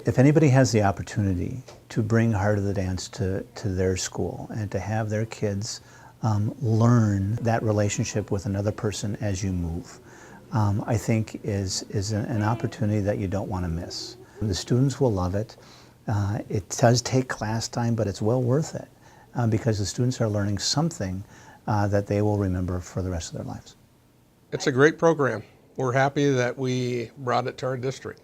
If anybody has the opportunity to bring Heart of the Dance to their school and to have their kids learn that relationship with another person as you move, I think is an opportunity that you don't want to miss. The students will love it. It does take class time, but it's well worth it because the students are learning something that they will remember for the rest of their lives. It's a great program. We're happy that we brought it to our district.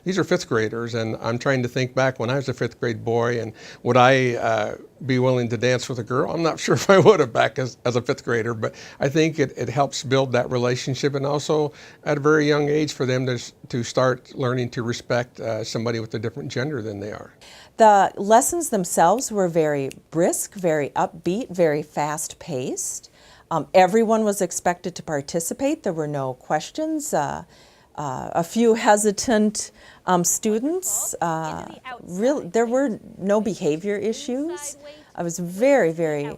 These are fifth graders, and I'm trying to think back when I was a fifth grade boy, and would I be willing to dance with a girl? I'm not sure if I would have back as a fifth grader, but I think it helps build that relationship, and also at a very young age for them to start learning to respect somebody with a different gender than they are. The lessons themselves were very brisk, very upbeat, very fast-paced. Everyone was expected to participate. There were no questions. A few hesitant students. There were no behavior issues. It was a very, very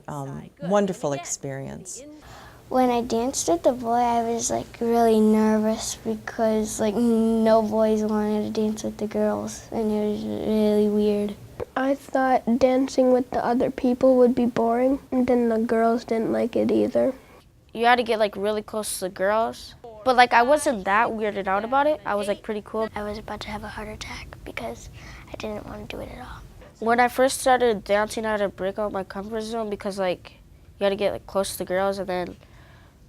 wonderful experience. When I danced with the boy, I was really nervous because no boys wanted to dance with the girls, and it was really weird. I thought dancing with the other people would be boring, and then the girls didn't like it either. You had to get really close to the girls. But I wasn't that weirded out about it. I was pretty cool. I was about to have a heart attack because I didn't want to do it at all. When I first started dancing, I had to break out my comfort zone because you had to get close to the girls, and then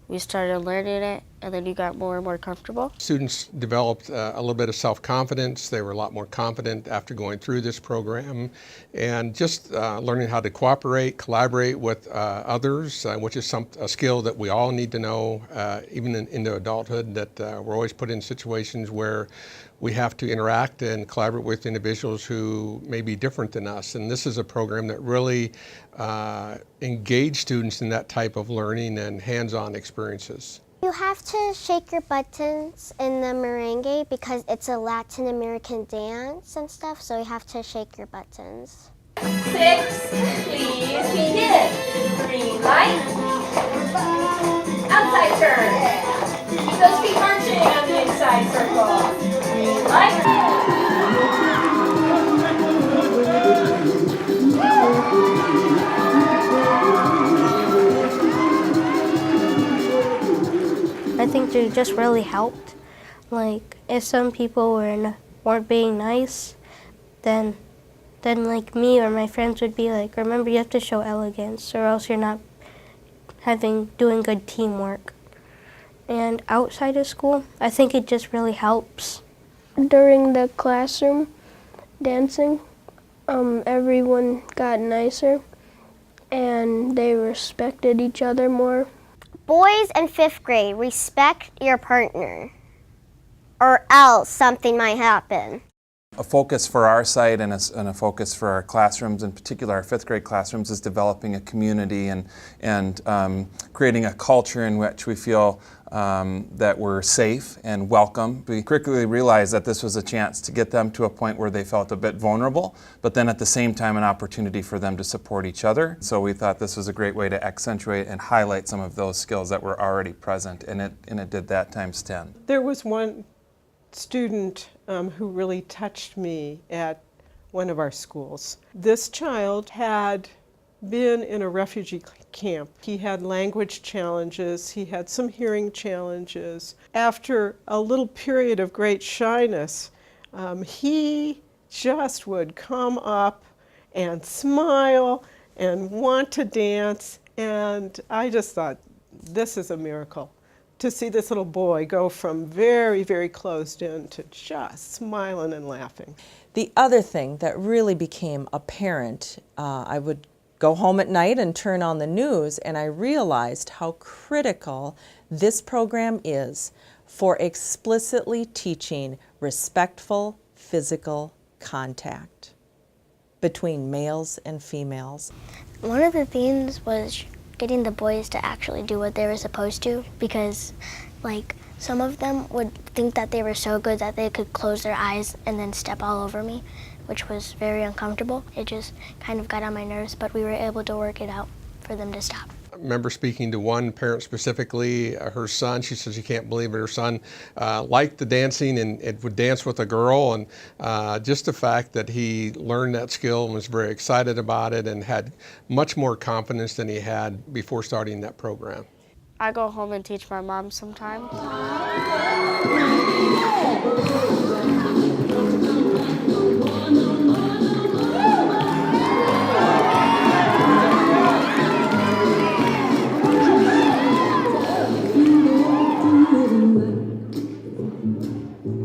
we started learning it, and then you got more and more comfortable. Students developed a little bit of self-confidence. They were a lot more confident after going through this program, and just learning how to cooperate, collaborate with others, which is a skill that we all need to know, even into adulthood, that we're always put in situations where we have to interact and collaborate with individuals who may be different than us. And this is a program that really engaged students in that type of learning and hands-on experiences. You have to shake your buttons in the merengue because it's a Latin American dance and stuff, so you have to shake your buttons. 6, please begin. Green light. Outside turn. Keep those feet marching on the inside circle. Green light. I think they just really helped. If some people weren't being nice, then me or my friends would be remember, you have to show elegance, or else you're not doing good teamwork. And outside of school, I think it just really helps. During the classroom dancing, everyone got nicer, and they respected each other more. Boys in 5th grade, respect your partner, or else something might happen. A focus for our site and a focus for our classrooms, in particular our 5th grade classrooms, is developing a community and creating a culture in which we feel that we're safe and welcome. We quickly realized that this was a chance to get them to a point where they felt a bit vulnerable, but then at the same time an opportunity for them to support each other. So we thought this was a great way to accentuate and highlight some of those skills that were already present, and it did that times 10. There was one student who really touched me at one of our schools. This child had been in a refugee camp. He had language challenges, he had some hearing challenges. After a little period of great shyness, he just would come up and smile and want to dance, and I just thought, this is a miracle. To see this little boy go from very, very closed in to just smiling and laughing. The other thing that really became apparent, I would go home at night and turn on the news, and I realized how critical this program is for explicitly teaching respectful physical contact between males and females. One of the themes was getting the boys to actually do what they were supposed to, because some of them would think that they were so good that they could close their eyes and then step all over me, which was very uncomfortable. It just kind of got on my nerves, but we were able to work it out for them to stop. remember speaking to one parent specifically, her son. She says she can't believe it. Her son liked the dancing and would dance with a girl, and just the fact that he learned that skill and was very excited about it and had much more confidence than he had before starting that program. I go home and teach my mom sometimes.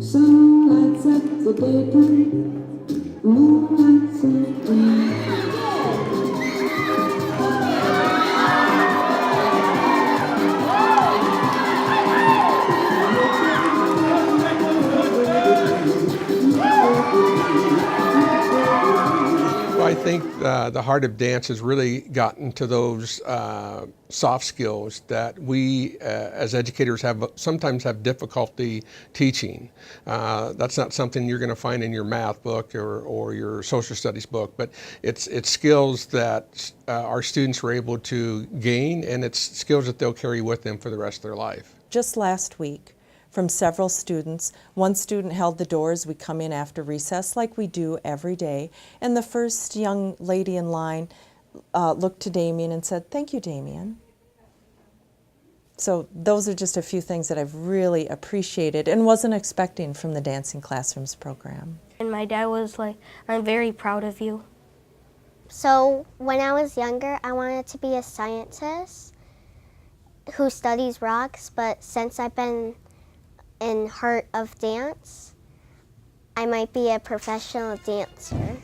Sun lights up the daytime, moon lights up the night. Well, I think the heart of dance has really gotten to those soft skills that we as educators sometimes have difficulty teaching. That's not something you're going to find in your math book or your social studies book, but it's skills that our students are able to gain, and it's skills that they'll carry with them for the rest of their life. Just last week, from several students, one student held the door as we come in after recess, like we do every day, and the first young lady in line looked to Damien and said, "Thank you, Damien." So those are just a few things that I've really appreciated and wasn't expecting from the Dancing Classrooms program. And my dad was like, "I'm very proud of you." So when I was younger, I wanted to be a scientist who studies rocks, but since I've been in Heart of Dance, I might be a professional dancer.